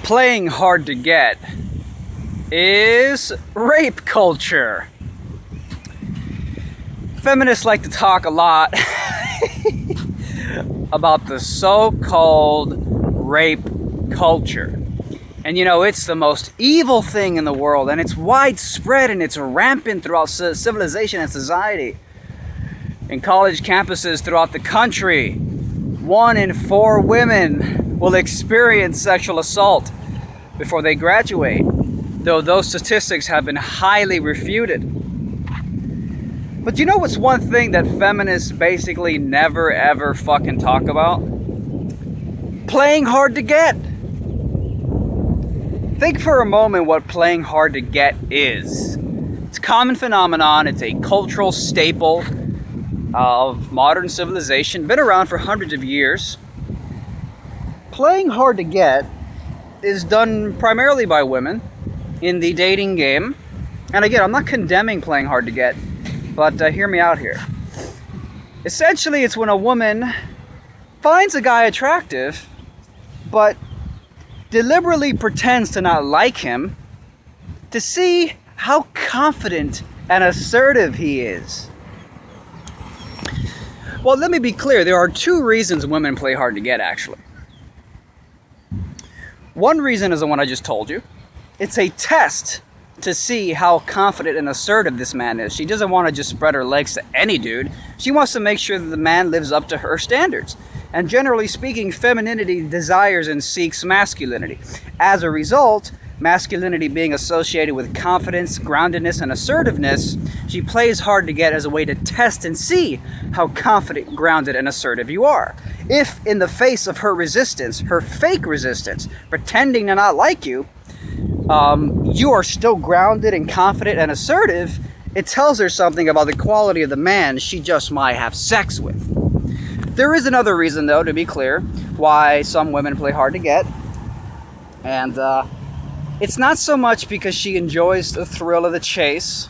playing hard to get is rape culture. Feminists like to talk a lot about the so-called rape culture. And you know, it's the most evil thing in the world, and it's widespread and it's rampant throughout civilization and society. In college campuses throughout the country, 1 in 4 women will experience sexual assault before they graduate, though those statistics have been highly refuted. But you know what's one thing that feminists basically never ever fucking talk about? Playing hard to get. Think for a moment what playing hard to get is. It's a common phenomenon, it's a cultural staple of modern civilization, been around for hundreds of years. Playing hard to get is done primarily by women in the dating game. And again, I'm not condemning playing hard to get, but hear me out here. Essentially, it's when a woman finds a guy attractive, but deliberately pretends to not like him to see how confident and assertive he is. Well, let me be clear. There are 2 reasons women play hard to get, actually. One reason is the one I just told you. It's a test to see how confident and assertive this man is. She doesn't want to just spread her legs to any dude. She wants to make sure that the man lives up to her standards. And generally speaking, femininity desires and seeks masculinity. As a result, masculinity being associated with confidence, groundedness, and assertiveness, she plays hard to get as a way to test and see how confident, grounded, and assertive you are. If in the face of her resistance, her fake resistance, pretending to not like you, you are still grounded and confident and assertive, it tells her something about the quality of the man she just might have sex with. There is another reason, though, to be clear, why some women play hard to get. And it's not so much because she enjoys the thrill of the chase.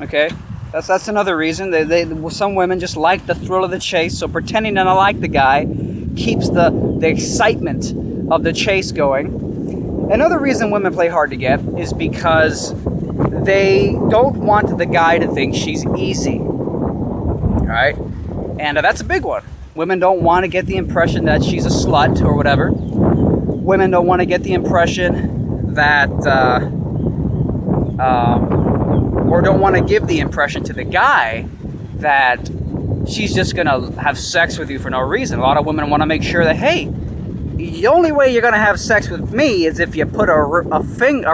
Okay? That's another reason. Some women just like the thrill of the chase, so pretending to not like the guy keeps the excitement of the chase going. Another reason women play hard to get is because they don't want the guy to think she's easy. Alright? And that's a big one. Women don't want to get the impression that she's a slut or whatever. Women don't want to get the impression that, or don't want to give the impression to the guy that she's just going to have sex with you for no reason. A lot of women want to make sure that, hey, the only way you're going to have sex with me is if you put a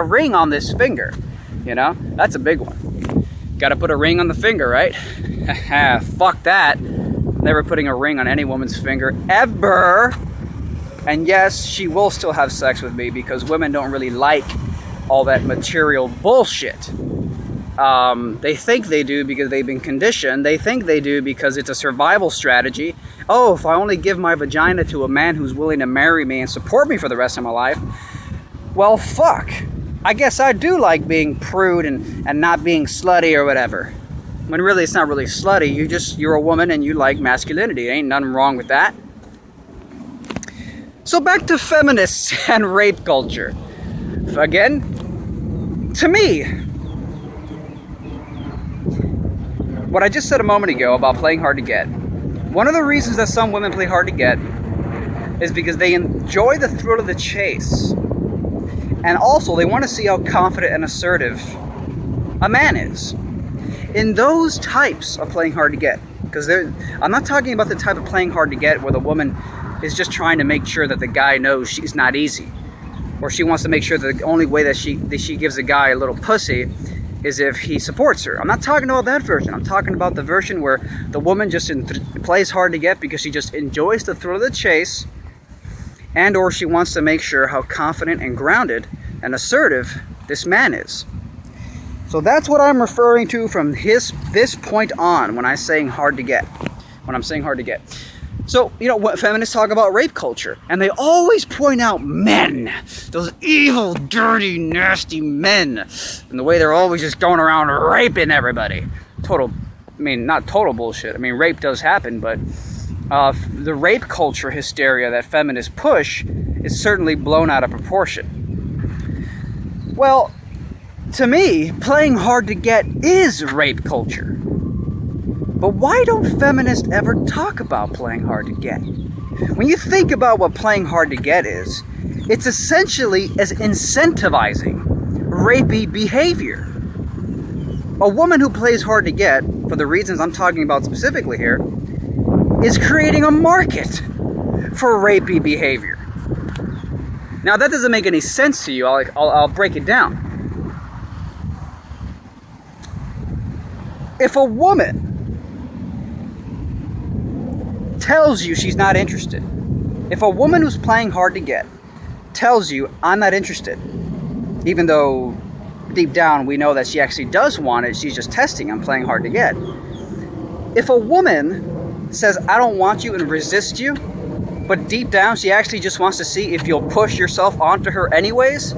ring on this finger. You know? That's a big one. Got to put a ring on the finger, right? Fuck that. Never putting a ring on any woman's finger, ever. And yes, she will still have sex with me because women don't really like all that material bullshit. They think they do because they've been conditioned. They think they do because it's a survival strategy. Oh, if I only give my vagina to a man who's willing to marry me and support me for the rest of my life, well, fuck. I guess I do like being prude and not being slutty or whatever. When really it's not really slutty. You're a woman and you like masculinity. Ain't nothing wrong with that. So back to feminists and rape culture. Again, to me, what I just said a moment ago about playing hard to get, one of the reasons that some women play hard to get is because they enjoy the thrill of the chase. And also, they want to see how confident and assertive a man is. In those types of playing hard to get, because I'm not talking about the type of playing hard to get where the woman is just trying to make sure that the guy knows she's not easy. Or she wants to make sure that the only way that she gives a guy a little pussy is if he supports her. I'm not talking about that version. I'm talking about the version where the woman just plays hard to get because she just enjoys the thrill of the chase, and or she wants to make sure how confident and grounded and assertive this man is. So that's what I'm referring to from this point on when I'm saying hard to get. So, you know, what feminists talk about rape culture, and they always point out men, those evil, dirty, nasty men, and the way they're always just going around raping everybody. Not total bullshit. I mean, rape does happen, but the rape culture hysteria that feminists push is certainly blown out of proportion. Well, to me, playing hard to get is rape culture. But why don't feminists ever talk about playing hard to get? When you think about what playing hard to get is, it's essentially as incentivizing rapey behavior. A woman who plays hard to get, for the reasons I'm talking about specifically here, is creating a market for rapey behavior. Now that doesn't make any sense to you. I'll break it down. If a woman tells you she's not interested, if a woman who's playing hard to get tells you, I'm not interested, even though deep down we know that she actually does want it, she's just testing, I'm playing hard to get. If a woman says, I don't want you, and resists you, but deep down she actually just wants to see if you'll push yourself onto her anyways,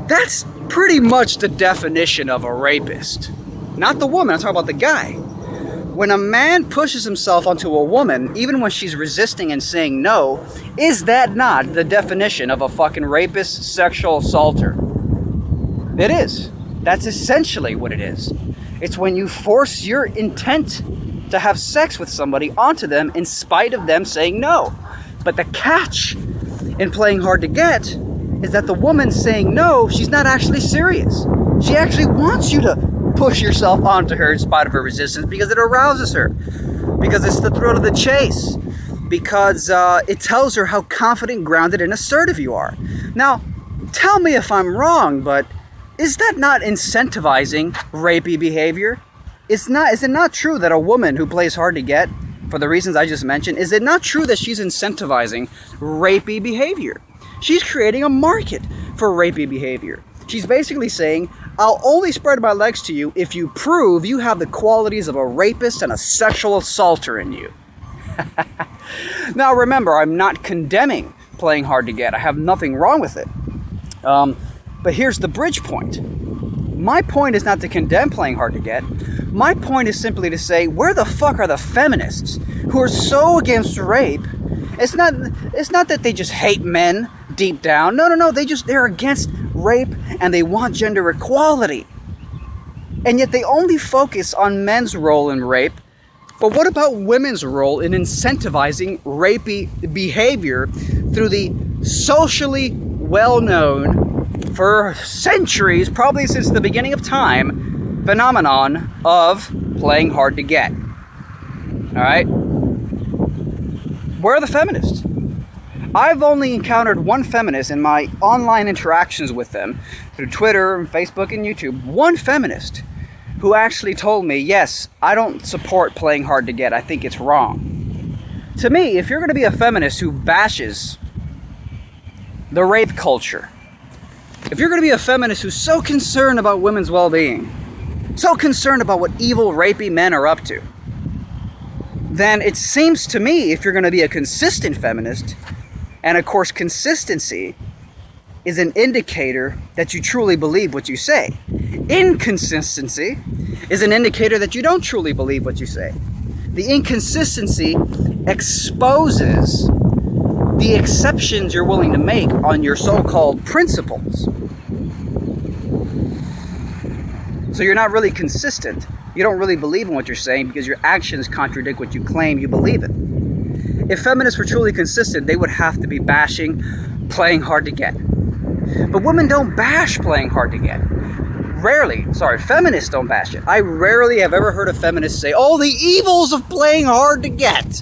that's pretty much the definition of a rapist. Not the woman, I'm talking about the guy. When a man pushes himself onto a woman, even when she's resisting and saying no, is that not the definition of a fucking rapist, sexual assaulter? It is. That's essentially what it is. It's when you force your intent to have sex with somebody onto them in spite of them saying no. But the catch in playing hard to get is that the woman saying no, she's not actually serious. She actually wants you to push yourself onto her in spite of her resistance because it arouses her, because it's the thrill of the chase, because it tells her how confident, grounded, and assertive you are. Now, tell me if I'm wrong, but is that not incentivizing rapey behavior? Is it not true that a woman who plays hard to get, for the reasons I just mentioned, is it not true that she's incentivizing rapey behavior? She's creating a market for rapey behavior. She's basically saying, I'll only spread my legs to you if you prove you have the qualities of a rapist and a sexual assaulter in you. Now remember, I'm not condemning playing hard to get. I have nothing wrong with it. But here's the bridge point. My point is not to condemn playing hard to get. My point is simply to say, where the fuck are the feminists who are so against rape? It's not that they just hate men deep down. No. They're against rape and they want gender equality. And yet they only focus on men's role in rape. But what about women's role in incentivizing rapey behavior through the socially well-known, for centuries, probably since the beginning of time, phenomenon of playing hard to get? Alright? Where are the feminists? I've only encountered one feminist in my online interactions with them, through Twitter and Facebook and YouTube, one feminist who actually told me, yes, I don't support playing hard to get, I think it's wrong. To me, if you're going to be a feminist who bashes the rape culture, if you're going to be a feminist who's so concerned about women's well-being, so concerned about what evil, rapey men are up to, then it seems to me, if you're going to be a consistent feminist, and of course consistency is an indicator that you truly believe what you say. Inconsistency is an indicator that you don't truly believe what you say. The inconsistency exposes the exceptions you're willing to make on your so-called principles. So you're not really consistent. You don't really believe in what you're saying because your actions contradict what you claim you believe in. If feminists were truly consistent, they would have to be bashing playing hard to get. But women don't bash playing hard to get. Feminists don't bash it. I rarely have ever heard a feminist say, oh, the evils of playing hard to get.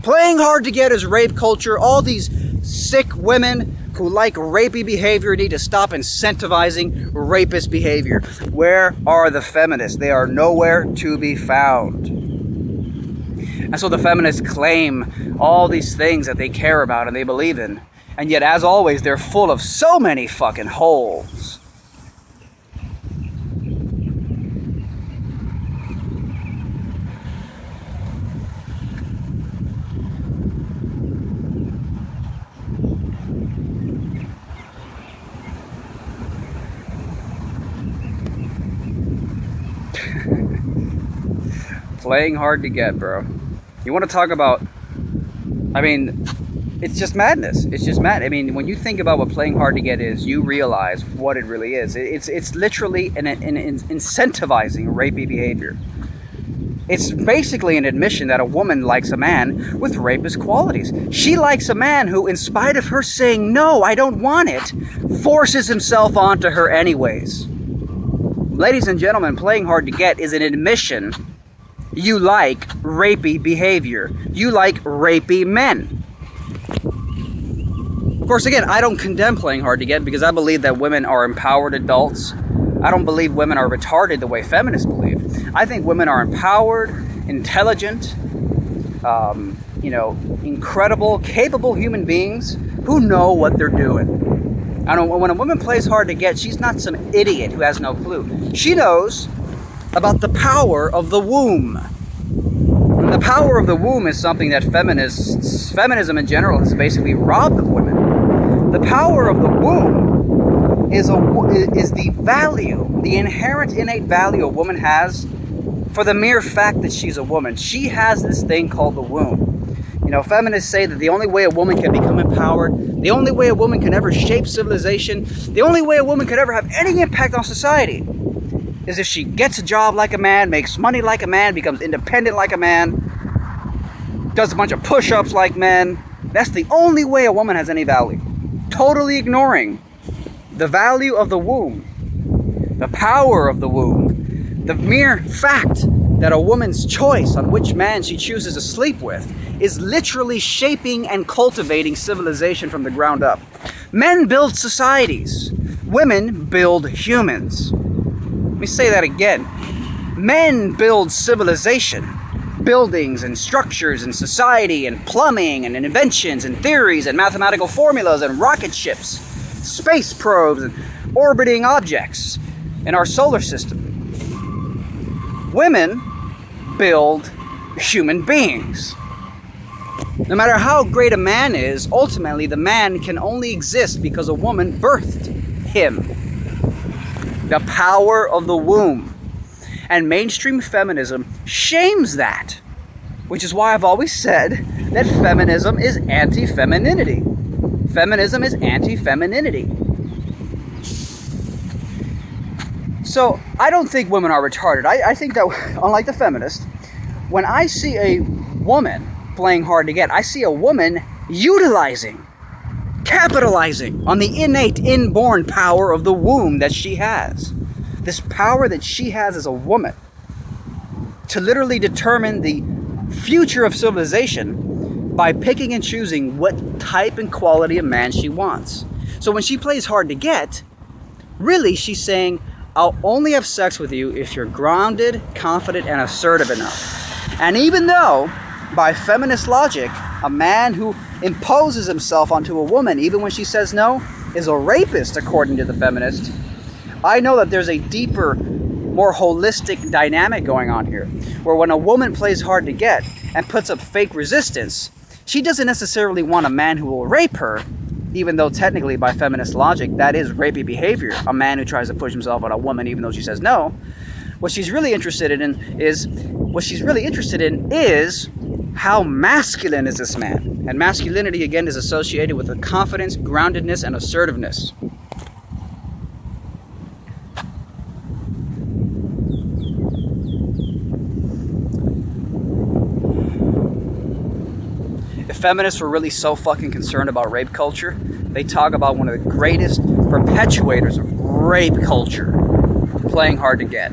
Playing hard to get is rape culture. All these sick women who like rapey behavior need to stop incentivizing rapist behavior. Where are the feminists? They are nowhere to be found. And so the feminists claim all these things that they care about and they believe in. And yet, as always, they're full of so many fucking holes. Playing hard to get, bro. You want to talk about, it's just madness. It's just mad. I mean, when you think about what playing hard to get is, you realize what it really is. It's literally an incentivizing rapey behavior. It's basically an admission that a woman likes a man with rapist qualities. She likes a man who, in spite of her saying, no, I don't want it, forces himself onto her anyways. Ladies and gentlemen, playing hard to get is an admission you like rapey behavior. You like rapey men. Of course, again, I don't condemn playing hard to get because I believe that women are empowered adults. I don't believe women are retarded the way feminists believe. I think women are empowered, intelligent, incredible, capable human beings who know what they're doing. When a woman plays hard to get, she's not some idiot who has no clue. She knows about the power of the womb. And the power of the womb is something that feminism in general has basically robbed of women. The power of the womb is the value, the inherent innate value a woman has for the mere fact that she's a woman. She has this thing called the womb. Feminists say that the only way a woman can become empowered, the only way a woman can ever shape civilization, the only way a woman could ever have any impact on society is if she gets a job like a man, makes money like a man, becomes independent like a man, does a bunch of push-ups like men. That's the only way a woman has any value. Totally ignoring the value of the womb, the power of the womb, the mere fact that a woman's choice on which man she chooses to sleep with is literally shaping and cultivating civilization from the ground up. Men build societies. Women build humans. Let me say that again. Men build civilization. Buildings and structures and society and plumbing and inventions and theories and mathematical formulas and rocket ships, space probes and orbiting objects in our solar system. Women build human beings. No matter how great a man is, ultimately the man can only exist because a woman birthed him. The power of the womb. And mainstream feminism shames that, which is why I've always said that feminism is anti-femininity. Feminism is anti-femininity. So I don't think women are retarded. I think that, unlike the feminists, when I see a woman playing hard to get, I see a woman utilizing, capitalizing on the innate, inborn power of the womb that she has. This power that she has as a woman to literally determine the future of civilization by picking and choosing what type and quality of man she wants. So when she plays hard to get, really she's saying, I'll only have sex with you if you're grounded, confident, and assertive enough. And even though, by feminist logic, a man who imposes himself onto a woman, even when she says no, is a rapist, according to the feminist, I know that there's a deeper, more holistic dynamic going on here, where when a woman plays hard to get and puts up fake resistance, she doesn't necessarily want a man who will rape her, even though technically by feminist logic that is rapey behavior, a man who tries to push himself on a woman even though she says no. What she's really interested in is how masculine is this man. And masculinity, again, is associated with the confidence, groundedness, and assertiveness. If feminists were really so fucking concerned about rape culture, they talk about one of the greatest perpetuators of rape culture, playing hard to get.